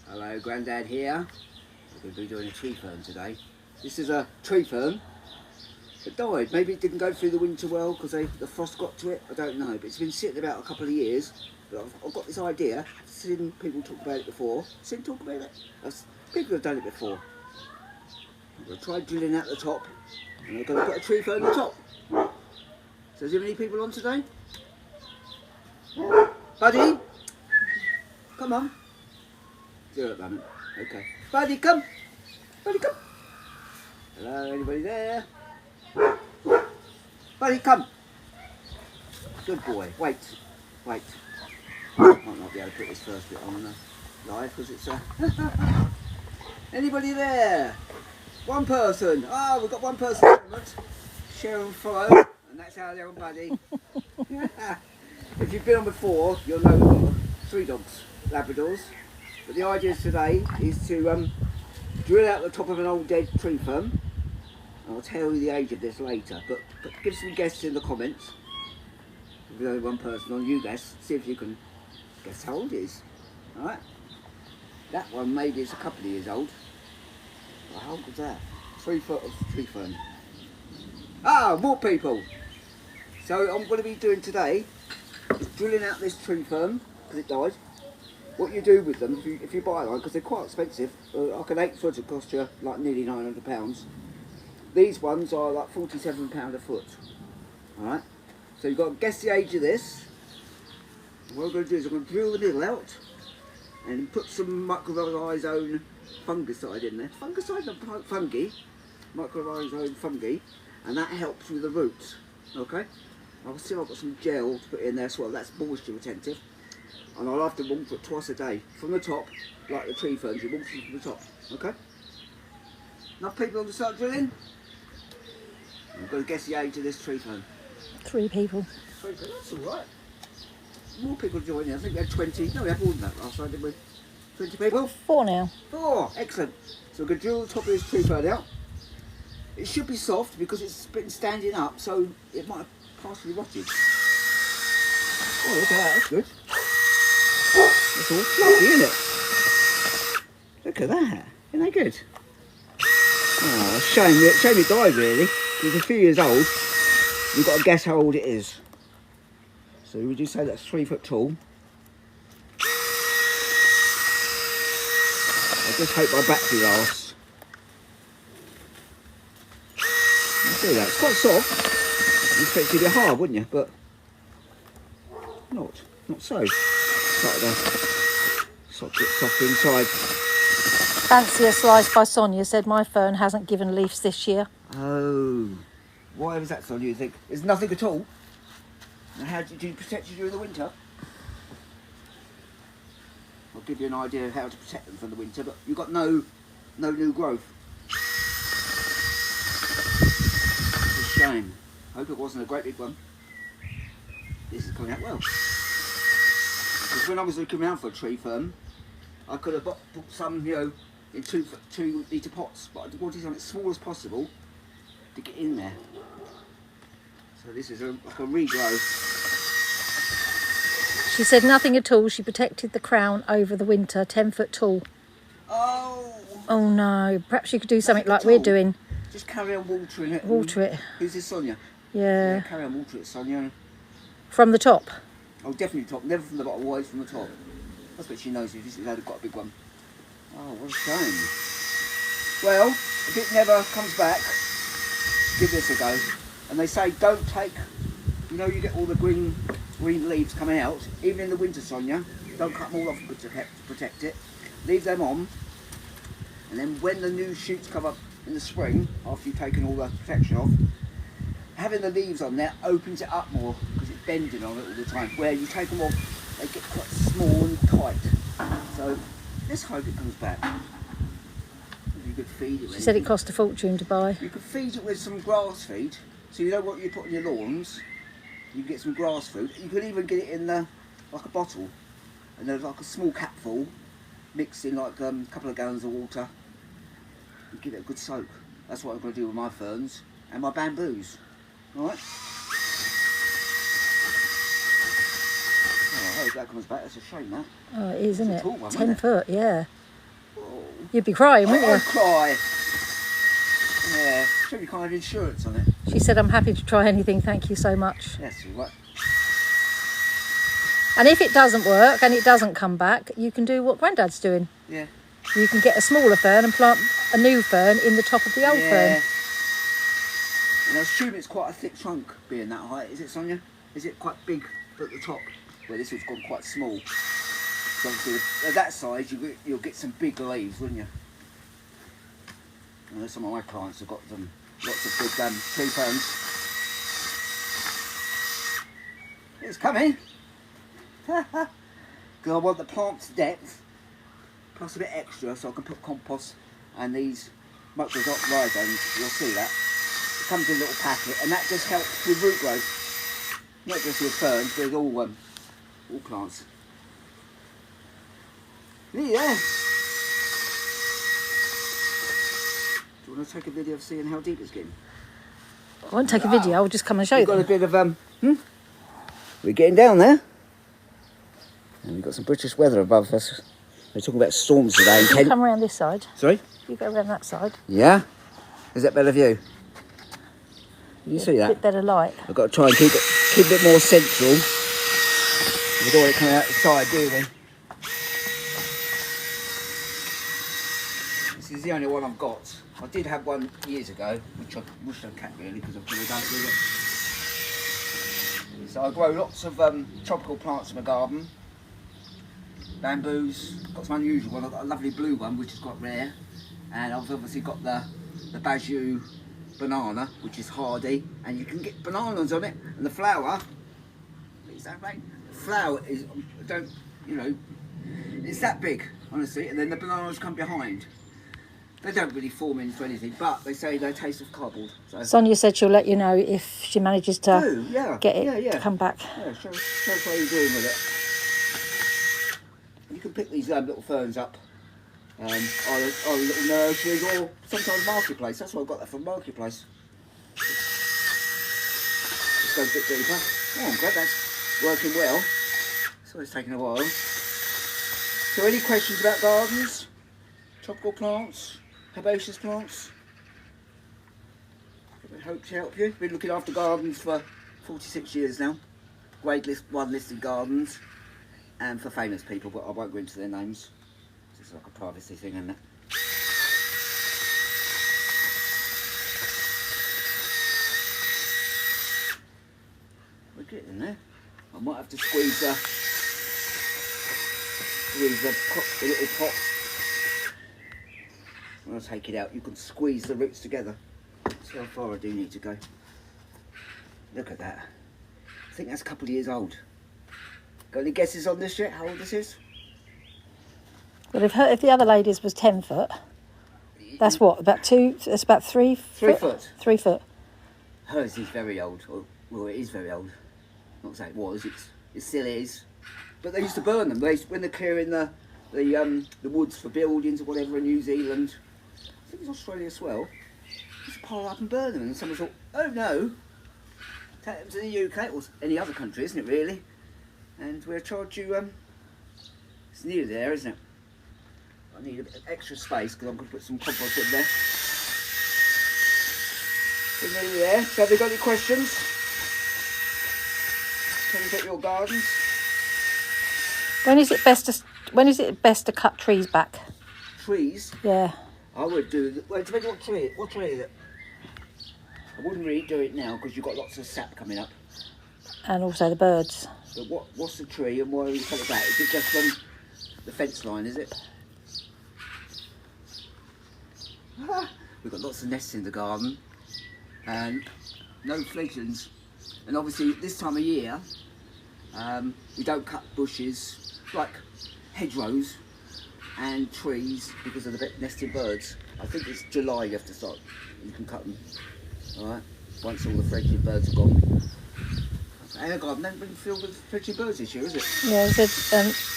Hello, Grandad here. We're going to be doing a tree fern today. This is a tree fern that died. Maybe it didn't go through the winter well because the frost got to it. I don't know, but it's been sitting about a couple of years. But I've got this idea. I've seen people talk about it before. Talk about it? People have done it before. I'm going to try drilling out the top, and I'm going to put a tree fern on the top. So is there any people on today? Buddy? Come on. Zero at the moment. Okay. Buddy, come. Buddy, come. Hello, anybody there? Buddy, come. Good boy. Wait. Wait. Might not be able to put this first bit on live because it's Anybody there? One person. Oh, we've got one person at the moment. Sharon Flo. And that's our little buddy. If you've been on before, you'll know we've got 3 dogs, Labradors. But the idea today is to drill out the top of an old dead tree fern. I'll tell you the age of this later, but give some guesses in the comments. If there's only one person on, you guess. See if you can guess how old it is. Alright? That one maybe is a couple of years old. Well, how old was that? 3 foot of tree fern. Ah, more people! So I'm going to be doing today is drilling out this tree fern, because it died. What you do with them, if you buy one, because they're quite expensive, like an 8 foot will cost you like nearly £900. These ones are like £47 a foot. Alright, so you've got to guess the age of this. What I'm going to do is I'm going to drill the middle out and put some microrhizome fungicide in there. Fungicide, not fungi, microrhizome fungi, and that helps with the roots. Okay, I'll see if I've got some gel to put in there as well. That's moisture retentive. And I'll have to water it twice a day from the top, like the tree ferns, you water it from the top, okay? Enough people to start drilling? I'm going to guess the age of this tree fern. 3 people. 3 people, that's alright. More people joining, I think we had 20, no we had more than that last time, didn't we? 20 people? 4 now. 4, excellent. So we're going to drill the top of this tree fern out. It should be soft because it's been standing up, so it might have partially rotted. Oh, look at that, that's good. That's all fluffy, isn't it? Look at that. Isn't that good? Oh, shame it died really. It's a few years old. You've got to guess how old it is. So would you say that's 3 foot tall? I just hope my battery lasts. I see that. It's quite soft. You expect it to be hard, wouldn't you? But not so. Like the soft inside. Fancier Slice by Sonia said my fern hasn't given leaves this year. Oh, why was that, Sonia? You think there's nothing at all? And how did you protect it during the winter? I'll give you an idea of how to protect them from the winter, but you've got no new growth. It's a shame. Hope it wasn't a great big one. This is coming out well. Because when I was looking around for a tree fern, I could have put some, in 2 litre pots, but I wanted something as small as possible to get in there. So this is like a regrow. She said nothing at all. She protected the crown over the winter, 10 foot tall. Oh! Oh no, perhaps you could do something like we're doing. Just carry on watering it. Water it. Who's this, Sonia? Yeah. Carry on watering it, Sonia. From the top. Oh, definitely top, never from the bottom, always from the top. That's what she knows, this is quite a big one. Oh, what a shame. Well, if it never comes back, give this a go. And they say don't take, you get all the green leaves coming out, even in the winter, Sonia. Don't cut them all off to protect it. Leave them on. And then when the new shoots come up in the spring, after you've taken all the protection off, having the leaves on there opens it up more because it's bending on it all the time. Where you take them off, they get quite small and tight. So let's hope it comes back. You could feed it. She said it cost a fortune to buy. You could feed it with some grass feed. So you know what you put in your lawns. You can get some grass food. You could even get it in like a bottle, and there's like a small capful, mixed in like a couple of gallons of water. And give it a good soak. That's what I'm going to do with my ferns and my bamboos. Alright? Oh, I hope that comes back. That's a shame, that. Oh, it is, isn't it? Tall one, 10 foot, yeah. You'd be crying, wouldn't I'd you? cry. Yeah, should be kind of insurance on it. She said, I'm happy to try anything, thank you so much. That's all right. And if it doesn't work and it doesn't come back, you can do what Grandad's doing. Yeah. You can get a smaller fern and plant a new fern in the top of the old fern. And I assume it's quite a thick trunk being that height, is it, Sonia? Is it quite big at the top? Well, this one's gone quite small. So obviously, at that size, you'll get some big leaves, wouldn't you? I know some of my clients have got them lots of good tree ferns. It's coming. Because I want the plant's depth plus a bit extra, so I can put compost and these microdot rhizomes. You'll see that. It comes in a little packet, and that just helps with root growth. Not just with ferns, but with all plants. Yeah. Do you want to take a video of seeing how deep it's getting? I won't take a video, I'll just come and show you. We've got a bit of we're getting down there. And we've got some British weather above us. We're talking about storms today in You Kent. come around this side. Sorry? You go around that side. Yeah? Is that better view? You see A that? bit better light. I've got to try and keep it more central. We don't want it coming out the side, do we? This is the only one I've got. I did have one years ago, which I wish I kept really, because I could have done it with it. So I grow lots of tropical plants in my garden. Bamboos, got some unusual one. I've got a lovely blue one, which is quite rare. And I've obviously got the Bajou banana, which is hardy. And you can get bananas on it. And the flower, is that right? The flower is, it's that big, honestly. And then the bananas come behind. They don't really form into anything, but they say they taste of cardboard. So. Sonia said she'll let you know if she manages to get it to come back. Yeah, show us what you're doing with it. You can pick these little ferns up our little nurseries or sometimes Marketplace. That's why I got that from Marketplace. Let's go a bit deeper. Oh, I'm glad that's working well. So it's taking a while. So any questions about gardens? Tropical plants? Herbaceous plants? I hope to help you. Been looking after gardens for 46 years now. Grade list 1 listed gardens, and for famous people, but I won't go into their names. It's like a privacy thing, isn't it? We're getting there. I might have to squeeze the little pot. When I take it out, you can squeeze the roots together. See how far I do need to go. Look at that. I think that's a couple of years old. Got any guesses on this yet? How old this is? Well, if the other lady's was 10 foot, that's what, about 2, it's about 3 foot? 3 foot. 3 foot. Hers is very old. Well, it is very old. Not to say it was, it still is. But they used to burn them. When they're clearing the woods for buildings or whatever in New Zealand, I think it's Australia as well, just pile up and burn them. And someone thought, oh no, take them to the UK or any other country, isn't it really? And we'll charge you, it's near there, isn't it? I need a bit of extra space because I'm going to put some compost in there. We're nearly there. So have you got any questions? Can you get your gardens? When is it best to cut trees back? Trees? Yeah. I would do, well, depending what tree is it? I wouldn't really do it now because you've got lots of sap coming up. And also the birds. But what's the tree and why are you cut it back? Is it just from the fence line, is it? We've got lots of nests in the garden and no fledglings. And obviously this time of year, we don't cut bushes like hedgerows and trees because of the nesting birds. I think it's July you have to start, you can cut them, alright, once all the fledgling birds are gone. Our garden hasn't been filled with fledgling birds this year, is it? Yeah, there's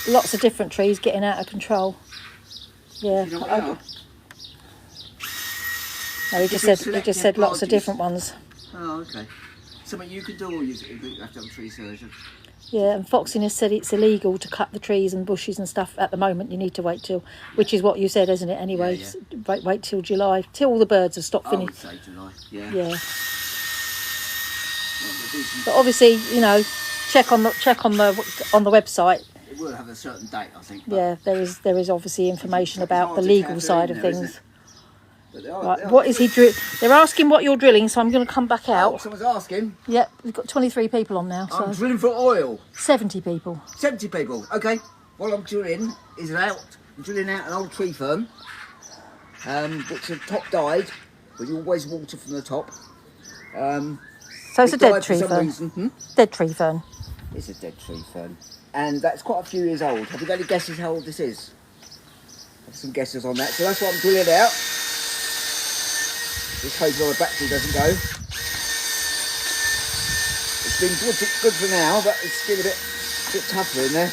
lots of different trees getting out of control. Yeah. Do you know what they are? No, he just said lots of different ones. Oh, okay. Something you can do or you have to have a tree surgeon? Yeah, and Foxing has said it's illegal to cut the trees and bushes and stuff at the moment. You need to wait till, which is what you said, isn't it? Anyway, Yeah. wait till July, till all the birds have stopped I would finishing. say July. Yeah. Yeah. But obviously, you know, check on the website. It will have a certain date, I think. Yeah, there is obviously information it's about hard the to legal tap side in of there, isn't things. it? But Right, what is he They're asking what you're drilling, so I'm going to come back out. Oh, someone's asking. Yep, we've got 23 people on now. So I'm drilling for oil. 70 people. 70 people. Okay. What I'm drilling is I'm drilling out an old tree fern, which the top died, but you always water from the top. So it's a dead tree fern. Dead tree fern. It's a dead tree fern. And that's quite a few years old. Have you got any guesses how old this is? Have some guesses on that. So that's what I'm drilling out. Just hoping my battery doesn't go. It's been good for now, but it's still a bit tougher in there.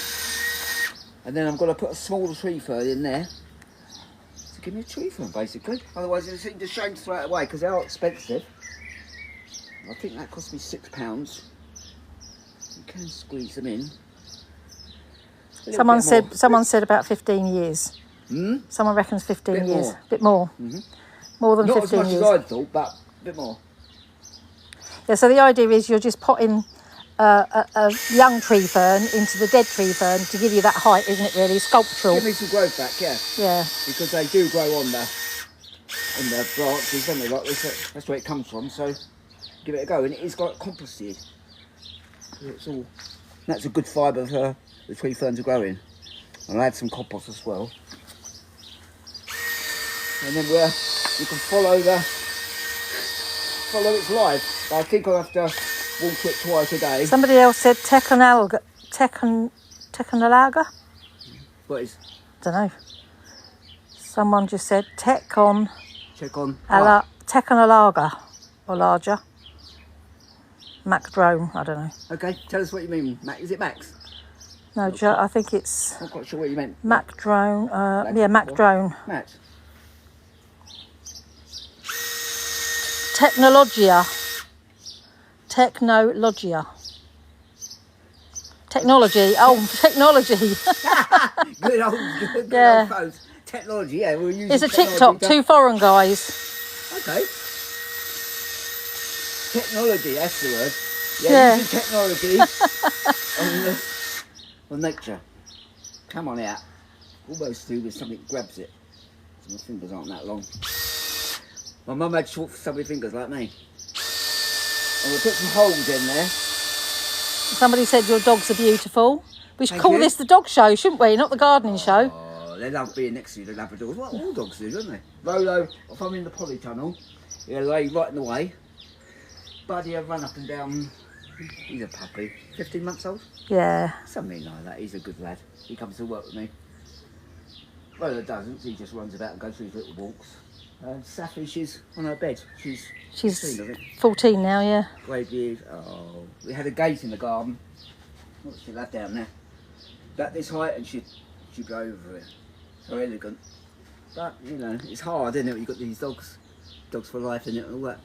And then I'm going to put a smaller tree fern in there to give me a tree fern, basically. Otherwise, it'll seem to shame to throw it away because they are expensive. I think that cost me £6. You can squeeze them in. Someone said about 15 years. Someone reckons 15 years. More. Bit more. More than Not 15 as much years. as I thought, but a bit more. Yeah, so the idea is you're just potting a young tree fern into the dead tree fern to give you that height, isn't it, really? Sculptural. Give me some growth back, yeah. Yeah. Because they do grow on the branches, don't they? Like this, that's where it comes from, so give it a go. And it is like composted. That's a good fibre for the tree fern to grow in. And I'll add some compost as well. And then you can follow its life. But I think I'll have to water it twice a day. Somebody else said Tecanalaga. What is? Don't know. Someone just said Tecanalaga or larger. Mac drone, I don't know. Okay, tell us what you mean. Is it Max? No, I think it's... I'm not quite sure what you meant. Mac drone. Yeah, Mac drone. Max. Technologia. Technology. Oh, technology. good old phones. Technology, yeah. We'll use it's a TikTok, two foreign guys. Okay. Technology, that's the word. Yeah. Using technology on nature. Come on out. Almost through with something grabs it. So my fingers aren't that long. My mum had short, stubby fingers like me. And we'll put some holes in there. Somebody said your dogs are beautiful. We should call this the dog show, shouldn't we? Not the gardening show. Oh, they love being next to you, the Labradors. Well, all dogs do, don't they? Rolo, if I'm in the polytunnel, he'll lay right in the way. Buddy, I'll run up and down. He's a puppy. 15 months old? Yeah. Something like that. He's a good lad. He comes to work with me. Rolo doesn't. He just runs about and goes for his little walks. Safi, she's on her bed. She's 14, I think. 14 now, yeah. Grey beard. Oh, we had a gate in the garden. What she'll have down there? About this height, and she'd go over it. So elegant. But, you know, it's hard, isn't it? You've got these dogs for life, innit, and all that.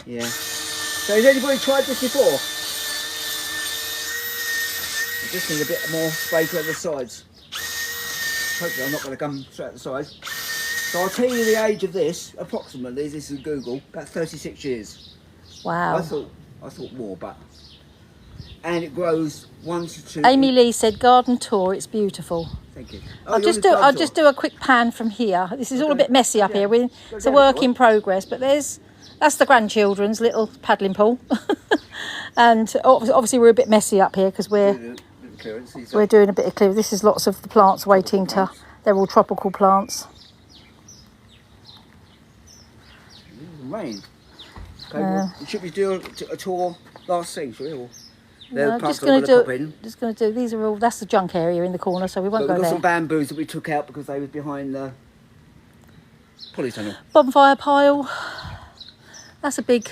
Yeah. So has anybody tried this before? I just need a bit more space around the sides. Hopefully I'm not going to come straight at the sides. So I'll tell you the age of this, approximately, this is Google, about 36 years. Wow. I thought more, but... And it grows 1 to 2... Amy Lee said garden tour, it's beautiful. Thank you. I'll just do a quick pan from here. This is all a bit messy up here. It's a work in progress, but that's the grandchildren's little paddling pool. And obviously we're a bit messy up here because we're doing a bit of clearing. This is lots of the plants waiting to... They're all tropical plants. Rain. Okay, well, should we do a tour last thing, shall we? Or no, just going to do. These are all. That's the junk area in the corner, so we won't go there. We've got some bamboos that we took out because they was behind the polytunnel. Bonfire pile. That's a big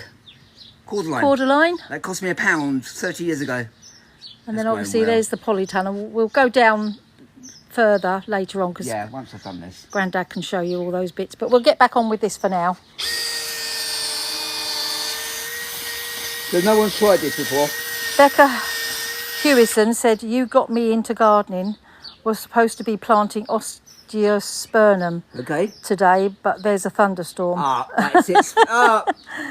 cordyline. That cost me £1 30 years ago. And then obviously there's the polytunnel. We'll go down further later on because once I've done this, Grandad can show you all those bits. But we'll get back on with this for now. So no one's tried this before? Becca Hewison said, you got me into gardening. We're supposed to be planting osteospermum today, but there's a thunderstorm. That's it.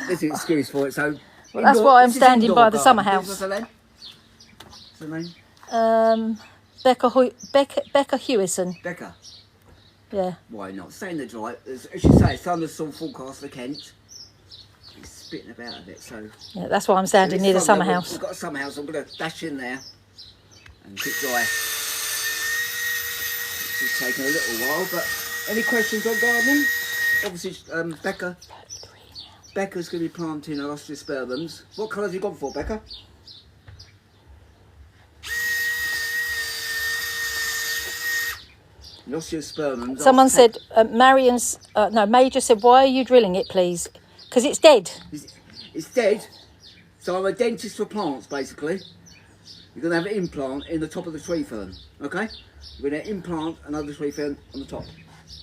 There's an excuse for it. So Well, that's why I'm standing by the summer garden. house. What's her name? Becca Hewison. Becca. Yeah. Why not? Stay in the dry. As you say, thunderstorm forecast for Kent. It's spitting about a bit, so. Yeah, that's why I'm standing near the summer house. We've got a summer house. I'm going to dash in there and keep dry. It's taking a little while, but any questions on gardening? Obviously, Becca's going to be planting her osteospermums. What colours have you gone for, Becca? The osteospermums. Someone said, Major said, why are you drilling it, please? Because it's dead. It's dead. So I'm a dentist for plants, basically. You're going to have an implant in the top of the tree fern, okay? You're going to implant another tree fern on the top.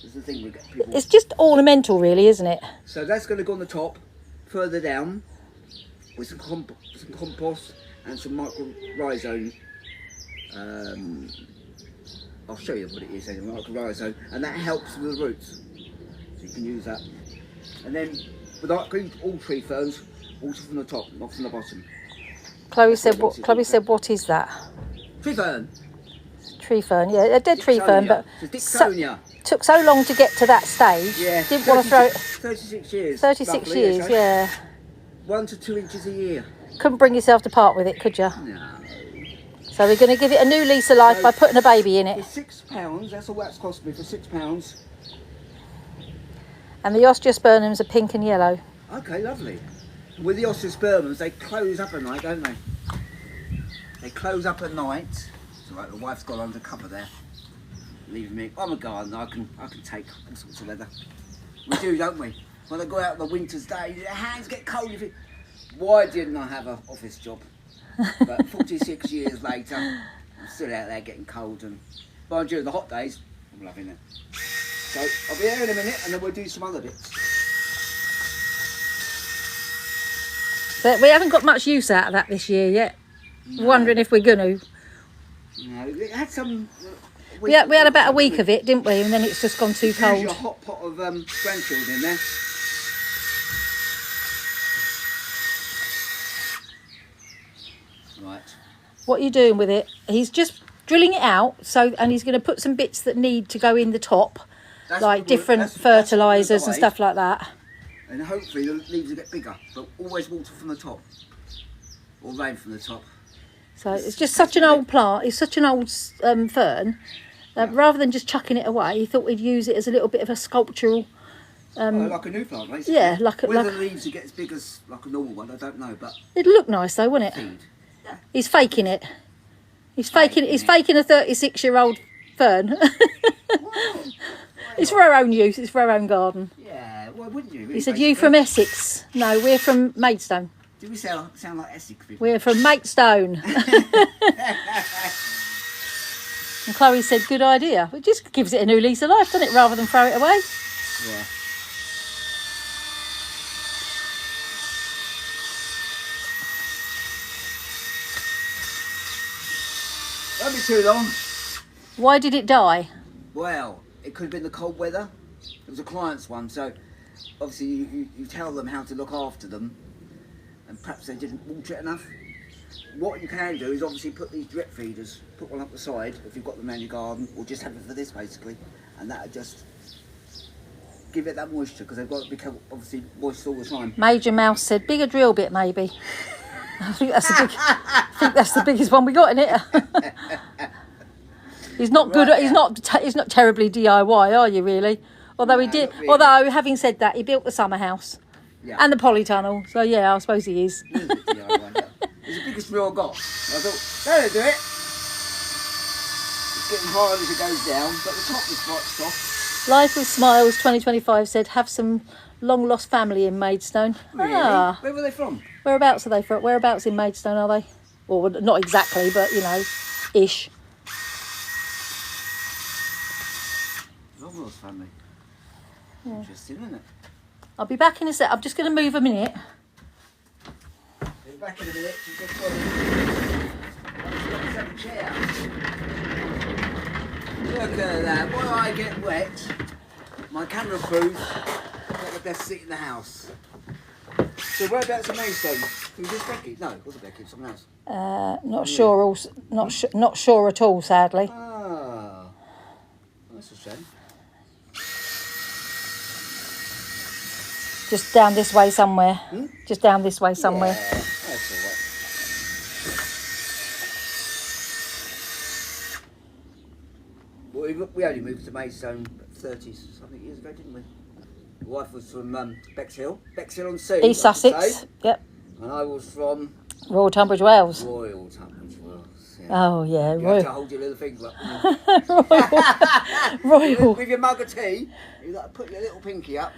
That's the thing we get people. It's just ornamental, really, isn't it? So that's going to go on the top, further down, with some compost and some mycorrhizome. I'll show you what it is anyway, mycorrhizome, and that helps with the roots. So you can use that. And then, with all tree ferns, water from the top, not from the bottom. Chloe said, what is that? Tree fern. Tree fern, yeah, a dead tree fern, but took so long to get to that stage. Yeah. Didn't want to throw it. 36 years. 36 roughly, years, yeah. 1 to 2 inches a year. Couldn't bring yourself to part with it, could you? No. So we're going to give it a new lease of life by putting a baby in it. For £6, that's all that's cost me, for £6. And the osteospermums are pink and yellow. Okay, lovely. With the osteospermums, they close up at night, don't they? They close up at night. It's like the wife's got undercover there, leaving me. I'm a gardener. I can take all sorts of weather. We do, don't we? When I go out on the winter's day, your hands get cold. Why didn't I have an office job? But 46 years later, I'm still out there getting cold. And but during the hot days, I'm loving it. So I'll be there in a minute, and then we'll do some other bits. But we haven't got much use out of that this year yet. No. Wondering if we're going to. No, it had some. We had about a week of it, didn't we? And then it's just gone too cold. There's a hot pot of grandchildren in there. Right. What are you doing with it? He's just drilling it out, and he's going to put some bits that need to go in the top, like different fertilisers and stuff like that. And hopefully the leaves will get bigger, but always water from the top, or rain from the top. So it's just such an old plant. It's such an old fern. Rather than just chucking it away, he thought we'd use it as a little bit of a sculptural. Like a new plant, basically. Yeah, whether the leaves will get as big as like a normal one, I don't know, but it'd look nice though, wouldn't it? Yeah. He's faking it. He's faking a 36-year-old fern. It's for our own use. It's for our own garden. Yeah, why wouldn't you? Really, he said, "You from Essex?" No, we're from Maidstone. Do we sound like Essex people? We're from Maidstone. And Chloe said, "Good idea." It just gives it a new lease of life, doesn't it? Rather than throw it away. Yeah. Won't be too long. Why did it die? Well, it could have been the cold weather. It was a client's one, so obviously you tell them how to look after them, and perhaps they didn't water it enough. What you can do is obviously put these drip feeders, put one up the side if you've got them around your garden, or just have it for this basically, and that'll just give it that moisture, because they've got to become obviously moist all the time. Major Mouse said, "Bigger drill bit maybe." I think that's the biggest one we got in it. He's not good. He's not terribly DIY, are you really? Although he did. Really. Although having said that, he built the summer house and the polytunnel. So yeah, I suppose he is. It's the biggest drill I got. I thought that'll do it. It's getting harder as it goes down, but the top is quite soft. Life with Smiles 2025 said, "Have some long lost family in Maidstone." Really? Ah. Where were they from? Whereabouts are they from? Whereabouts in Maidstone are they? Well, not exactly, but you know, ish. Long lost family. Yeah. Interesting, isn't it? I'll be back in a sec. I'm just going to move a minute. Be back in a minute. Let's have a chair. Look at that. When I get wet, my camera crew got the best seat in the house. So whereabouts are Maidstone? Was this Becky? No, it wasn't Becky, it was someone else. Not sure. Not sure at all. Sadly. Ah, that's a shame. Just down this way somewhere. Just down this way somewhere. Yeah, that's all right. Well, we only moved to Maidstone 30-something years ago, didn't we? My wife was from Bexhill on Sea. East Sussex. Yep. And I was from Royal Tunbridge Wells. Royal Tunbridge Wells. Yeah. Oh yeah, You have to hold your little finger up. Royal. With your mug of tea, you got to put your little pinky up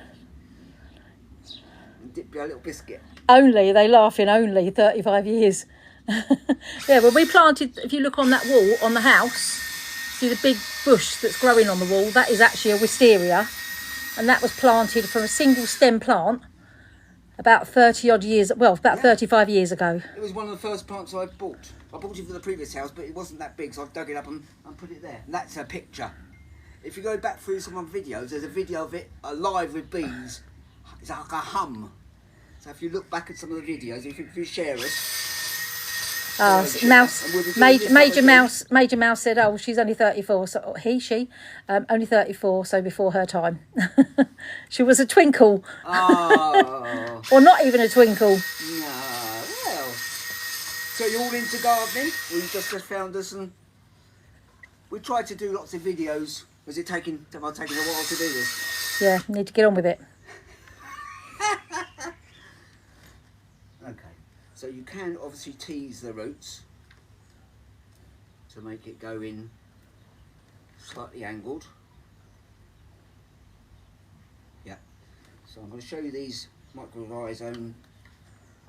and dip your little biscuit. Only, they laughing, only 35 years. Yeah, well, we planted, if you look on that wall on the house, see the big bush that's growing on the wall, that is actually a wisteria. And that was planted from a single stem plant about 30 odd years, well, about 35 years ago. It was one of the first plants I bought. I bought it for the previous house, but it wasn't that big, so I dug it up and put it there. And that's a picture. If you go back through some of the videos, there's a video of it alive with bees. It's like a hum. So if you look back at some of the videos, if you share it. Major Mouse said, "Oh, she's only 34." So she, only 34. So before her time, she was a twinkle, Oh. or not even a twinkle. No, well. So you're all into gardening? Or you just found us and we tried to do lots of videos. Was it taking a while to do this? Yeah, need to get on with it. Okay. So you can obviously tease the roots to make it go in slightly angled. Yeah. So I'm going to show you these microrhizome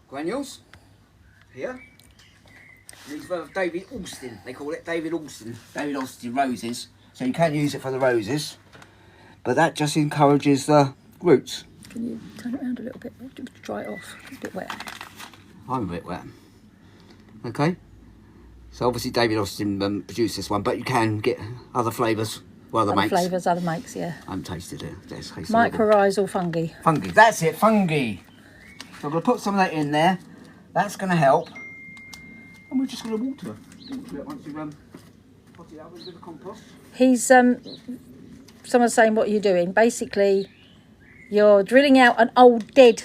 granules here. These are David Alston, they call it David Alston roses. So you can use it for the roses, but that just encourages the roots. Can you turn it around a little bit? Dry it off. It's a bit wet. I'm a bit wet. Okay. So obviously David Austin produced this one, but you can get other flavours. Well, other makes. Flavours, other makes, yeah. I haven't tasted it. Mycorrhizal fungi. Fungi. That's it. Fungi. So I'm going to put some of that in there. That's going to help. And we're just going to water it once we've pot it up with a bit of compost. He's someone's saying, what are you doing? Basically, you're drilling out an old dead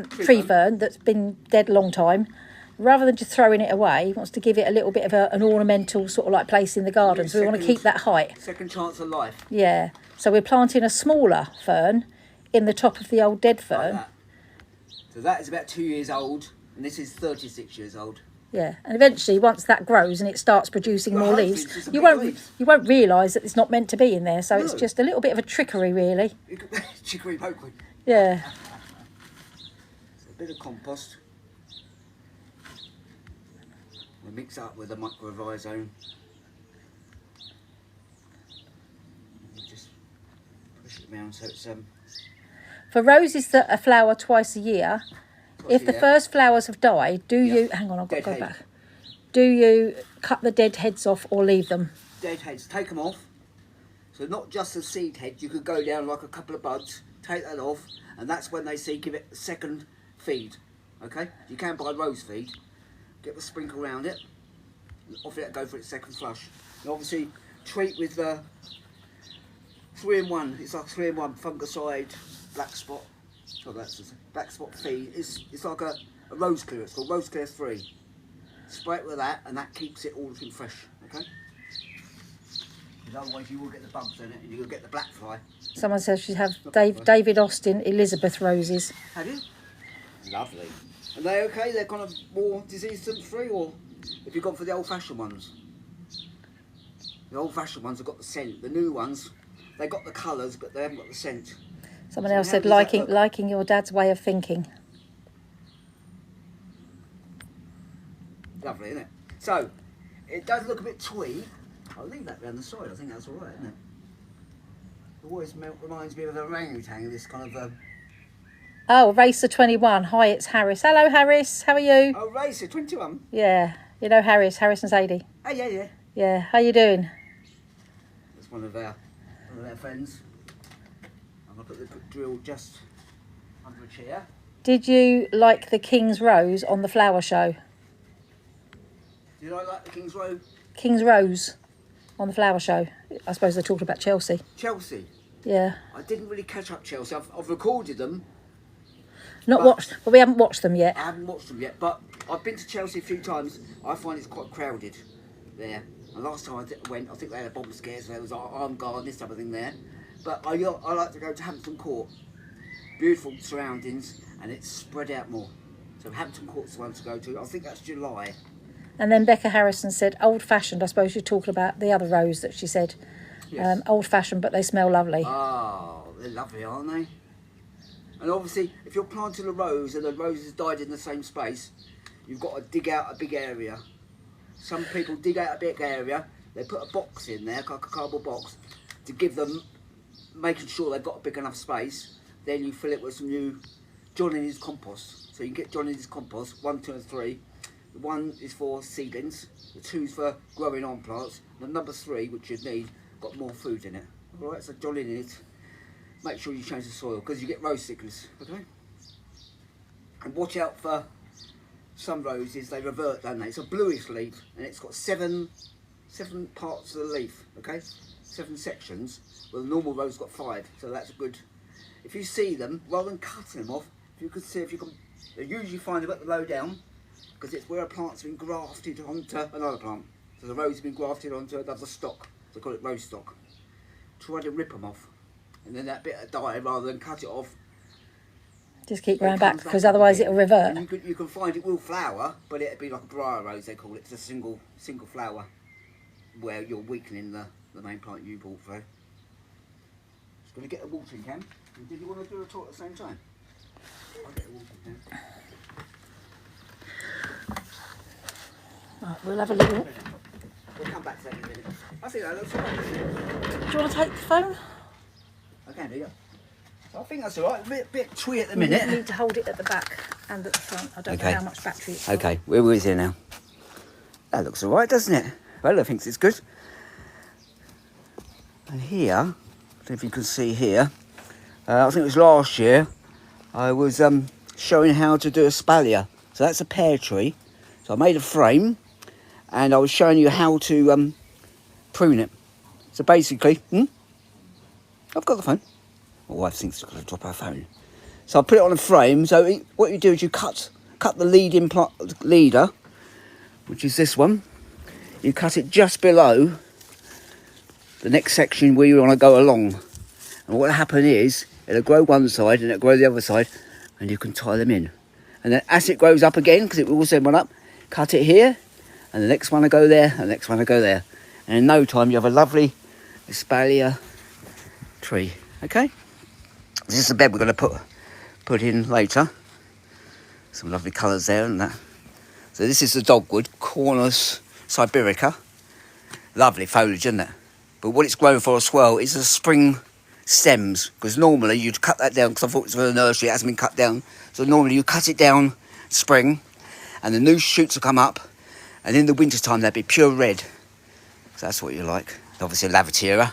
tree fern that's been dead a long time. Rather than just throwing it away, he wants to give it a little bit of an ornamental sort of like place in the garden. So we want to keep that height. Second chance of life. Yeah. So we're planting a smaller fern in the top of the old dead fern. Like that. So that is about 2 years old, and this is 36 years old. Yeah, and eventually, once that grows and it starts producing more leaves, you won't realise that it's not meant to be in there. So it's just a little bit of a trickery, really. Chicory pokery. Yeah. So a bit of compost. We mix up with the microrhizome. Just push it around so it's For roses that are flower twice a year, if the first flowers have died, you... Hang on, I've got to go back. Do you cut the dead heads off or leave them? Dead heads, take them off. So not just the seed head, you could go down like a couple of buds, take that off, and that's when they give it a second feed. Okay? You can buy rose feed, get the sprinkle around it, off it, go for its second flush. And obviously, treat with the 3-in-1. It's like 3-in-1 fungicide, black spot. Oh, that's black spot feed. It's like a rose clear. It's called Rose Clear 3. Spray it with that, and that keeps it all looking fresh. Okay. Because otherwise, you will get the bugs in it, and you'll get the black fly. Someone says she have David Austin Elizabeth roses. Have you? Lovely. Are they okay? They're kind of more disease free, or if you've gone for the old-fashioned ones? The old-fashioned ones have got the scent. The new ones, they got the colours, but they haven't got the scent. Someone else said liking your dad's way of thinking. Lovely, isn't it? So, it does look a bit twee. I'll leave that round the side. I think that's all right, isn't it? It always reminds me of an orangutan, this kind of... Oh, Racer 21. Hi, it's Harris. Hello, Harris. How are you? Oh, Racer 21? Yeah. You know Harris and Sadie? Oh, yeah, yeah. Yeah, how you doing? That's one of our friends. I'm going to put the drill just under a chair. Did you like the King's Rose on the flower show? Did I like the King's Road? King's Rose on the flower show. I suppose they're talking about Chelsea. Chelsea? Yeah. I didn't really catch up Chelsea. I've recorded them. But we haven't watched them yet. I haven't watched them yet, but I've been to Chelsea a few times. I find it's quite crowded there. And last time I went, I think they had a bomb scare, so there was armed guard, this type of thing there. But I like to go to Hampton Court. Beautiful surroundings, and it's spread out more. So Hampton Court's the one to go to. I think that's July. And then Becca Harrison said, old-fashioned. I suppose you're talking about the other rose that she said. Yes. Old-fashioned, but they smell lovely. Oh, they're lovely, aren't they? And obviously, if you're planting a rose and the rose has died in the same space, you've got to dig out a big area. Some people dig out a big area, they put a box in there, like a cardboard box, to give them, making sure they've got a big enough space. Then you fill it with some new John and his compost. So you can get John and his compost, 1, 2 and 3. The 1 is for seedlings, the 2 is for growing on plants, and the number 3, which you'd need, got more food in it. Alright, so John in it. Make sure you change the soil because you get rose sickness, okay? And watch out for some roses, they revert, don't they? It's a bluish leaf and it's got seven parts of the leaf, okay? 7 sections, well the normal rose got 5, so that's good. If you see them, rather than cutting them off, if you could see if you can, they usually find them at the low down because it's where a plant's been grafted onto another plant. So the rose has been grafted onto another stock, they call it rose stock. Try to rip them off. And then that bit will die rather than cut it off. Just keep going back because otherwise it'll revert. And you can find it will flower, but it'll be like a briar rose, they call it. It's a single flower where you're weakening the main plant you bought through. Just going to get a watering can. And did you want to do it all at the same time? I'll get a watering can. Right, we'll have a little. We'll come back to that in a minute. I think that looks alright. Do you want to take the phone? I can do, yeah. So I think that's alright. A bit twee at the You minute. need to hold it at the back and at the front. I don't know how much battery it's got. Okay, we're here now. That looks alright, doesn't it? Bella thinks it's good. And here, I don't know if you can see here, I think it was last year, I was showing how to do a sphalia. So that's a pear tree. So I made a frame and I was showing you how to prune it. So basically, I've got the phone. My wife thinks she's going to drop her phone. So I put it on a frame. So what you do is you cut the leader, which is this one. You cut it just below the next section where you want to go along. And what will happen is it'll grow one side and it'll grow the other side, and you can tie them in. And then as it grows up again, because it will send one up, cut it here, and the next one will go there, and the next one will go there. And in no time you have a lovely espalier tree. Okay, this is the bed we're going to put in later. Some lovely colours there and that. So this is the dogwood, Cornus siberica. Lovely foliage, isn't it? But what it's grown for as well is the spring stems, because normally you'd cut that down, because I thought it was for the nursery, it hasn't been cut down. So normally you cut it down spring, and the new shoots will come up, and in the winter time they'll be pure red. So that's what you like. Obviously a Lavatiera.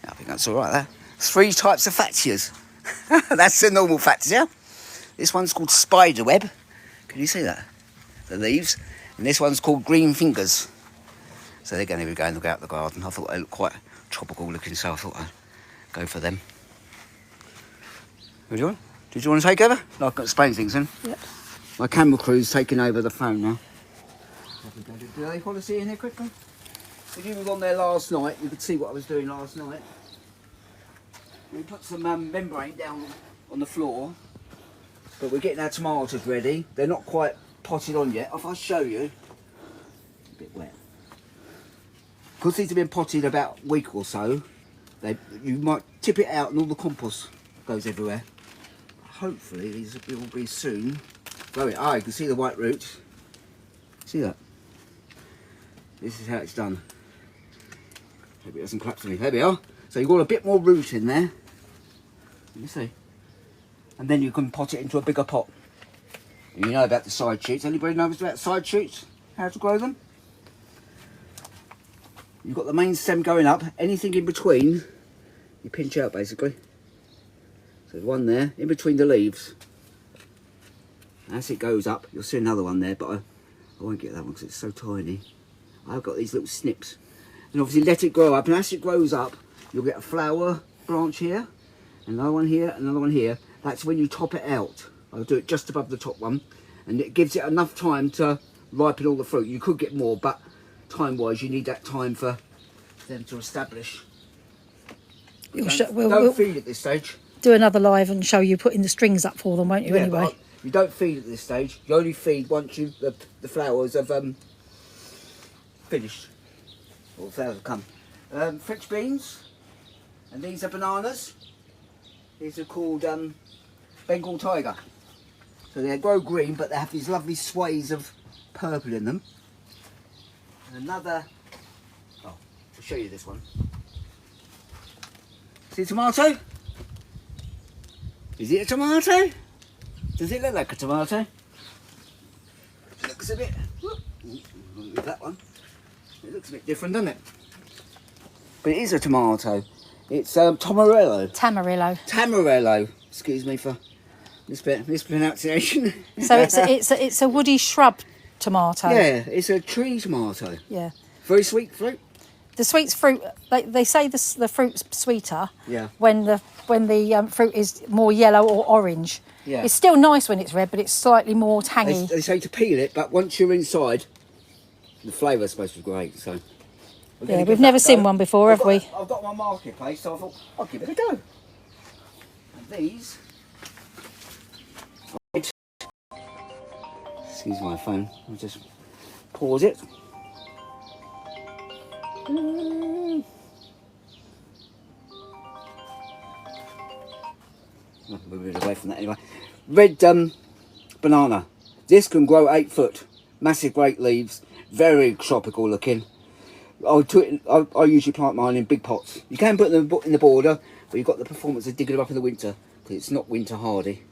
I think that's all right there. 3 types of Fattias. That's the normal Fattia. This one's called spiderweb. Can you see that? The leaves. And this one's called green fingers. So they're going to be going to go out the garden. I thought they looked quite tropical looking, so I thought I'd go for them. What do you want? Did you want to take over? No, I can explain things then. Yep. My camera crew's taking over the phone now. Do they want to see in here quickly? If you were on there last night, you could see what I was doing last night. We put some membrane down on the floor, but we're getting our tomatoes ready. They're not quite potted on yet. If I show you, a bit wet. Because these have been potted about a week or so, you might tip it out and all the compost goes everywhere. Hopefully these will be soon. You can see the white roots. See that? This is how it's done. Hope it doesn't collapse on me. There we are. So you've got a bit more root in there. Let me see. And then you can pot it into a bigger pot. You know about the side shoots. Anybody knows about side shoots? How to grow them? You've got the main stem going up. Anything in between, you pinch out basically. So there's one there, in between the leaves. As it goes up, you'll see another one there, but I won't get that one because it's so tiny. I've got these little snips. And obviously let it grow up, and as it grows up, you'll get a flower branch here, another one here, another one here. That's when you top it out. I'll do it just above the top one, and it gives it enough time to ripen all the fruit. You could get more, but time-wise, you need that time for them to establish. Don't feed at this stage. Do another live and show you putting the strings up for them, won't you? Yeah, anyway, you don't feed at this stage. You only feed once the flowers have finished. All the flowers have come. French beans, and these are bananas. These are called Bengal tiger. So they grow green, but they have these lovely sways of purple in them. And another, I'll show you this one. See a tomato? Is it a tomato? Does it look like a tomato? Looks a bit, with that one. It looks a bit different, doesn't it? But it is a tomato. It's Tomarillo. Tamarello. Excuse me for mispronunciation. So it's a woody shrub tomato. Yeah, it's a tree tomato. Yeah. Very sweet fruit. The sweet's fruit. They say the fruit's sweeter. Yeah. When the fruit is more yellow or orange. Yeah. It's still nice when it's red, but it's slightly more tangy. They say to peel it, but once you're inside, the flavour's supposed to be great. So. Yeah, we've never seen one before, have we? I've got my marketplace, so I thought I'll give it a go. And these. Excuse my phone. I'll just pause it. Move it away from that anyway. Red banana. This can grow 8 foot. Massive great leaves. Very tropical looking. I usually plant mine in big pots. You can put them in the border, but you've got the performance of digging them up in the winter because it's not winter hardy.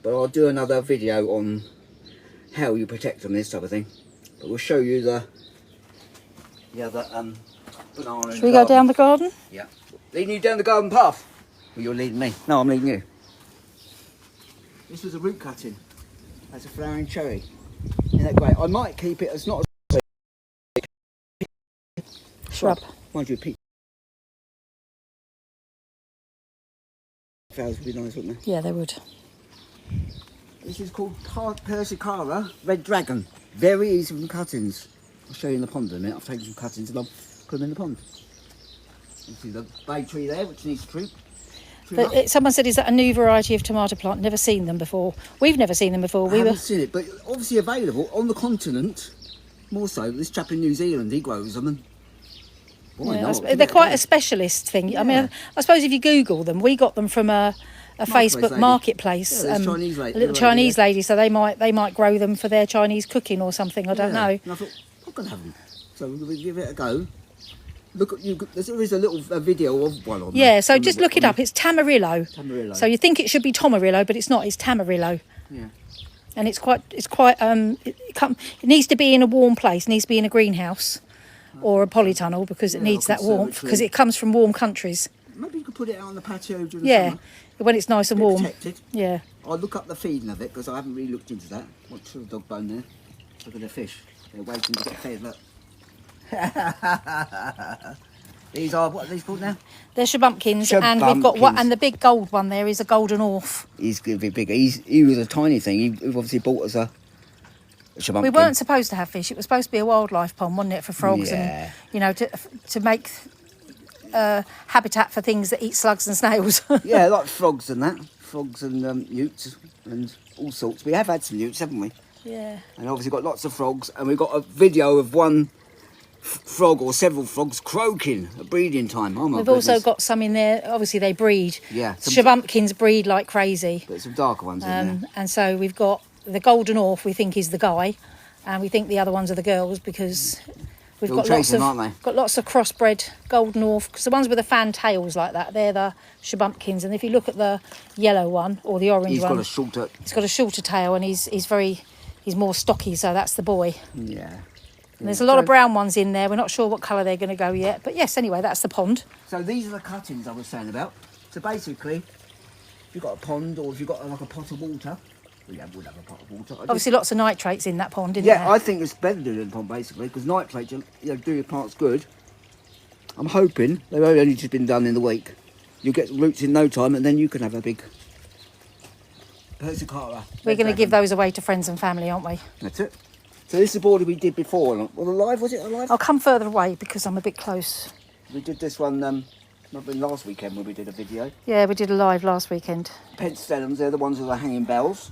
But I'll do another video on how you protect them, this type of thing. But we'll show you the other banana. Should we go down the garden? Yeah. Leading you down the garden path. Well, you're leading me. No, I'm leading you. This was a root cutting. That's a flowering cherry. Isn't that great? I might keep it as not a Shrub. Mind you, peach flowers would be nice, wouldn't they? Yeah, they would. This is called Persicara Red Dragon. Very easy from cuttings. I'll show you in the pond in a minute. I've taken some cuttings and I'll put them in the pond. You see the bay tree there, which needs to trim. Someone said, is that a new variety of tomato plant? Never seen them before. We've never seen them before. I haven't seen it, but obviously available on the continent. More so, this chap in New Zealand, he grows them. And they're quite a specialist thing. Yeah. I mean, I suppose if you Google them, we got them from a Facebook marketplace. Yeah, Chinese lady, a little Chinese lady, so they might grow them for their Chinese cooking or something. I don't know. And I thought, I'm going to have them. So we'll give it a go. Look at you. There is a little video of one on. Yeah, so just look it up. It's Tamarillo. Tamarillo. So you think it should be Tomarillo, but it's not. It's Tamarillo. Yeah. And it's quite. It needs to be in a warm place. It needs to be in a greenhouse or a polytunnel because it needs that warmth because it comes from warm countries. Maybe you could put it out on the patio during the summer. When it's nice and warm. Protected. Yeah. I'll look up the feeding of it because I haven't really looked into that. What's the dog bone there? Look at the fish. They're waiting to get fed. Look. These are, what are these called now? They're shabumpkins, and we've got one, and the big gold one there is a golden orf. He's going to be bigger. He was a tiny thing. He obviously bought us a shabumpkin. We weren't supposed to have fish. It was supposed to be a wildlife pond, wasn't it, for frogs and to make habitat for things that eat slugs and snails. Yeah, like frogs and that. Frogs and newts and all sorts. We have had some newts, haven't we? Yeah. And obviously got lots of frogs, and we've got a video of one frog or several frogs croaking at breeding time. Oh my We've goodness. also got some in there. Obviously, they breed. Yeah. Shabumpkins breed like crazy. But some darker ones in there. And so we've got the golden orf. We think is the guy, and we think the other ones are the girls because We've They'll got chase lots them, of aren't they? got lots of crossbred Gold North, because the ones with the fan tails like that, they're the shabumpkins. And if you look at the yellow one or the orange He's one, got a shorter. he's got a shorter tail and he's more stocky. So that's the boy. Yeah. And there's a lot of brown ones in there. We're not sure what colour they're going to go yet. But yes, anyway, that's the pond. So these are the cuttings I was saying about. So basically, if you've got a pond or if you've got like a pot of water, well, you would have a pot of water. Obviously, lots of nitrates in that pond, isn't there? Yeah, I think it's better to do it in the pond basically because nitrates, do your plants good. I'm hoping they've only just been done in the week. You'll get roots in no time, and then you can have a big persicara. We're going to give those away to friends and family, aren't we? That's it. So this is the border we did before. Was it alive? Was it alive? I'll come further away because I'm a bit close. We did this one. Not been last weekend when we did a video. Yeah, we did a live last weekend. Pentstemons, they're the ones with the hanging bells.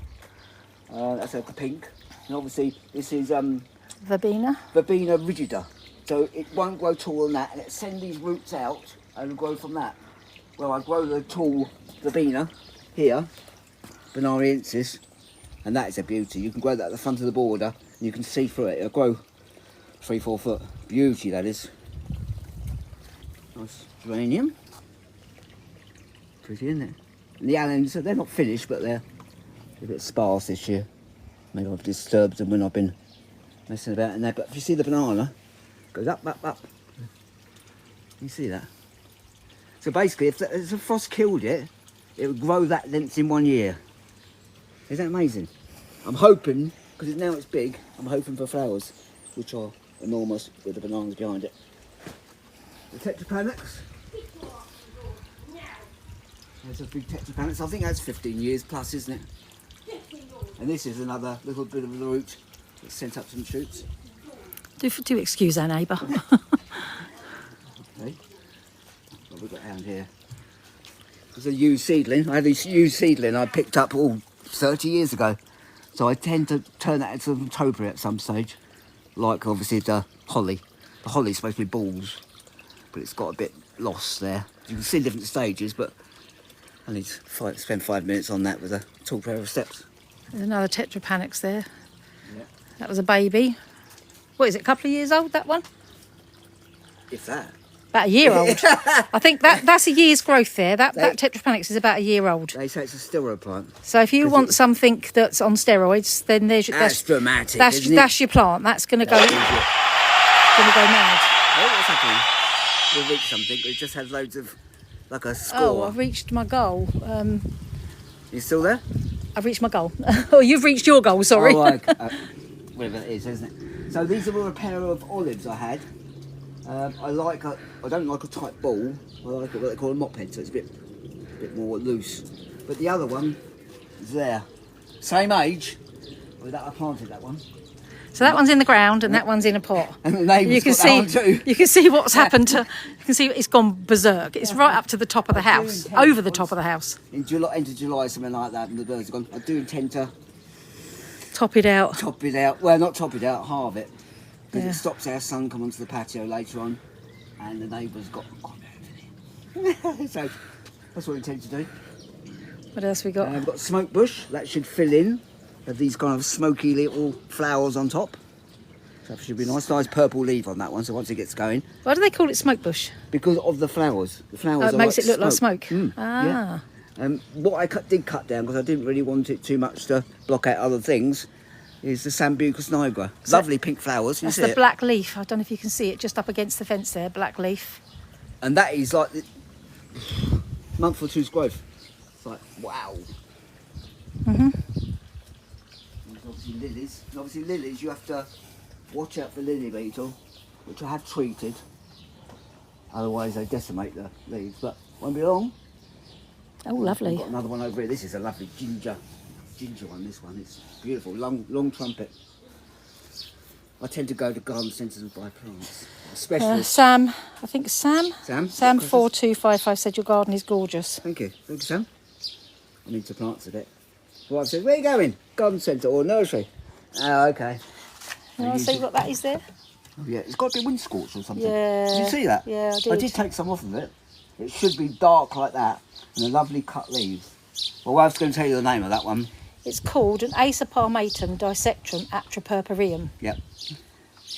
That's the pink. And obviously this is Verbena. Verbena rigida. So it won't grow taller than that, and it sends these roots out and grow from that. Well, I grow the tall Verbena here, Bonariensis, and that is a beauty. You can grow that at the front of the border, and you can see through it. It'll grow 3-4 foot. Beauty, that is. Nice geranium. Pretty, isn't it? And the alliums, they're not finished, but they're a bit sparse this year. Maybe I've disturbed them when I've been messing about in there. But if you see the banana, it goes up, up, up. You see that? So basically, if the frost killed it, it would grow that length in 1 year. Isn't that amazing? I'm hoping, because now it's big, I'm hoping for flowers, which are enormous with the bananas behind it. The Tetrapanax. There's a big Tetrapanax. I think that's 15 years plus, isn't it? And this is another little bit of the root that's sent up some shoots. Do excuse our neighbour. Okay. What we've got down here. There's a yew seedling. I had this yew seedling I picked up 30 years ago. So I tend to turn that into some topiary at some stage. Like obviously the holly. The holly's supposed to be balls, but it's got a bit lost there. You can see different stages, but I need to spend 5 minutes on that with a tall pair of steps. There's another Tetrapanax there. Yeah. That was a baby. What is it, a couple of years old, that one? If that. About a year old. I think that's a year's growth there. That Tetrapanax is about a year old. They say it's a steroid plant. So if you want something that's on steroids, then that's dramatic, that's isn't it? That's your plant. That's going to go mad. Oh, what's happening? We'll reach something. It just has loads of, like a score. Oh, I've reached my goal. You still there? I've reached my goal. Oh, you've reached your goal, sorry. Oh, whatever it is, isn't it? So these are a pair of olives I had. I don't like a tight ball. I like what they call a mop head, so it's a bit more loose. But the other one is there. Same age. Well, I planted that one. So that one's in the ground and that one's in a pot. And the neighbour's got that one too. You can see what's happened to. You can see it's gone berserk. It's right up to the top of the house, over the top of the house. In July, end of July, something like that, and the birds are gone. I do intend to top it out. Top it out. Well, not top it out, halve it, because Yeah. it stops our sun come onto the patio later on, and the neighbour's got. So that's what we intend to do. What else we got? We've got smoke bush that should fill in. Have these kind of smoky little flowers on top. So that should be nice. Nice purple leaf on that one. So once it gets going, Why do they call it smoke bush? because of the flowers. The flowers Oh, it are makes like it look like smoke. Yeah. What I did cut down because I didn't really want it too much to block out other things is the Sambucus nigra. Lovely pink flowers. You That's see the it? black leaf. I don't know if you can see it just up against the fence there. Black leaf. And that is like month or two's growth. It's like wow. Mhm. Obviously lilies. And obviously lilies, you have to watch out for lily beetle, which I have treated. Otherwise they decimate the leaves, but won't be long. Oh, lovely. I've got another one over here. This is a lovely ginger one. This one, it's beautiful. Long trumpet. I tend to go to garden centres and buy plants, especially. Sam, I think Sam. Sam. Sam 4255 said your garden is gorgeous. Thank you, Sam. I'm into plants a bit. Well, I've said, where are you going? Garden centre or nursery? Oh, okay. You want to see what that is there? Oh, yeah, it's got a bit wind scorched or something. Yeah. Did you see that? Yeah, I did. I did take some off of it. It should be dark like that and the lovely cut leaves. Well, I was going to tell you the name of that one. It's called an Acer palmatum dissectrum atrapurpureum. Yep.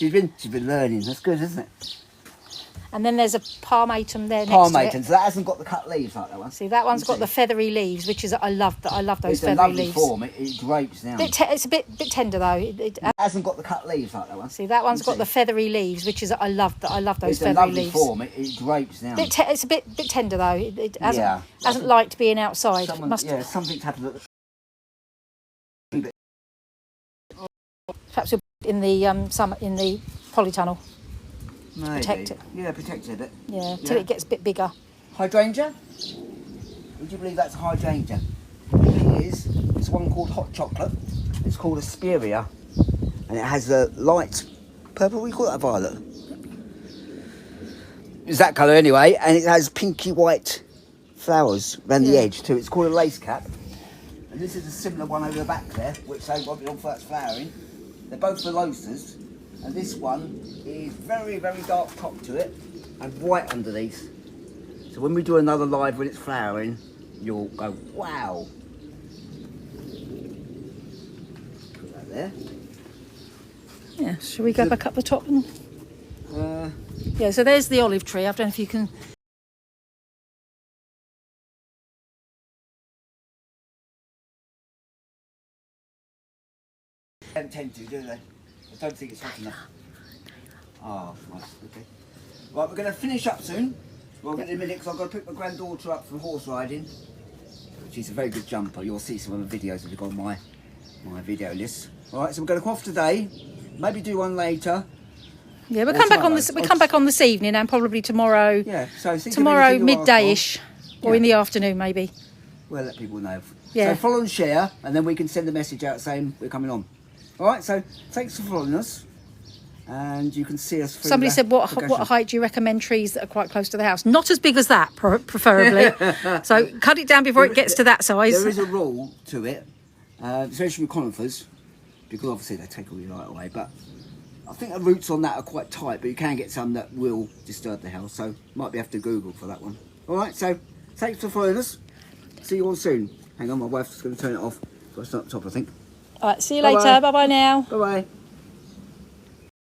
She's been learning. That's good, isn't it? And then there's a palmatum there next to Palmatum. it. So that hasn't got the cut leaves like that one. See, that one's got the feathery leaves, which is I love those it's feathery a lovely leaves. form. It drapes down. It's a bit tender though. It hasn't got the cut leaves like that one. See, that one's got the feathery leaves, which is I love those it's feathery a lovely leaves. form. It drapes down. It's a bit tender though. It hasn't liked being outside. Something's happened at the... Perhaps in the in the polytunnel. Maybe. Protect it. Yeah, protect it a bit. Yeah, till it gets a bit bigger. Hydrangea? Would you believe that's a hydrangea? It is. It's one called hot chocolate. It's called a Speria. And it has a light purple, we call that violet. It's that colour anyway, and it has pinky white flowers around the edge too. It's called a lace cap. And this is a similar one over the back there, which they won't be on first flowering. They're both velosas. And this one is very, very dark top to it and white underneath. So when we do another live when it's flowering, you'll go, wow. Put that there. Yeah, shall we go back up the top? And... yeah, so there's the olive tree. I don't know if you can... They don't tend to, do they? I don't think it's hot enough. Oh, nice, okay. Right, we're going to finish up soon. We'll get in a minute because I've got to pick my granddaughter up from horse riding. She's a very good jumper. You'll see some of the videos if you've got on my video list. Alright, so we're going to go off today. Maybe do one later. Yeah, we'll come back on this. We come back on this evening and probably tomorrow. Yeah, so tomorrow midday-ish, or in the afternoon maybe. We'll let people know. Yeah. So follow and share, and then we can send a message out saying we're coming on. All right. So thanks for following us, and you can see us. Somebody said, "What height do you recommend trees that are quite close to the house? Not as big as that, preferably. So cut it down before it gets to that size." There is a rule to it, especially with conifers, because obviously they take all your light away, but. I think the roots on that are quite tight, but you can get some that will disturb the house, so might be have to Google for that one. All right, so thanks for following us. See you all soon. Hang on, my wife's going to turn it off. Got to start at the top, I think. All right, see you later. Bye bye now. Bye bye.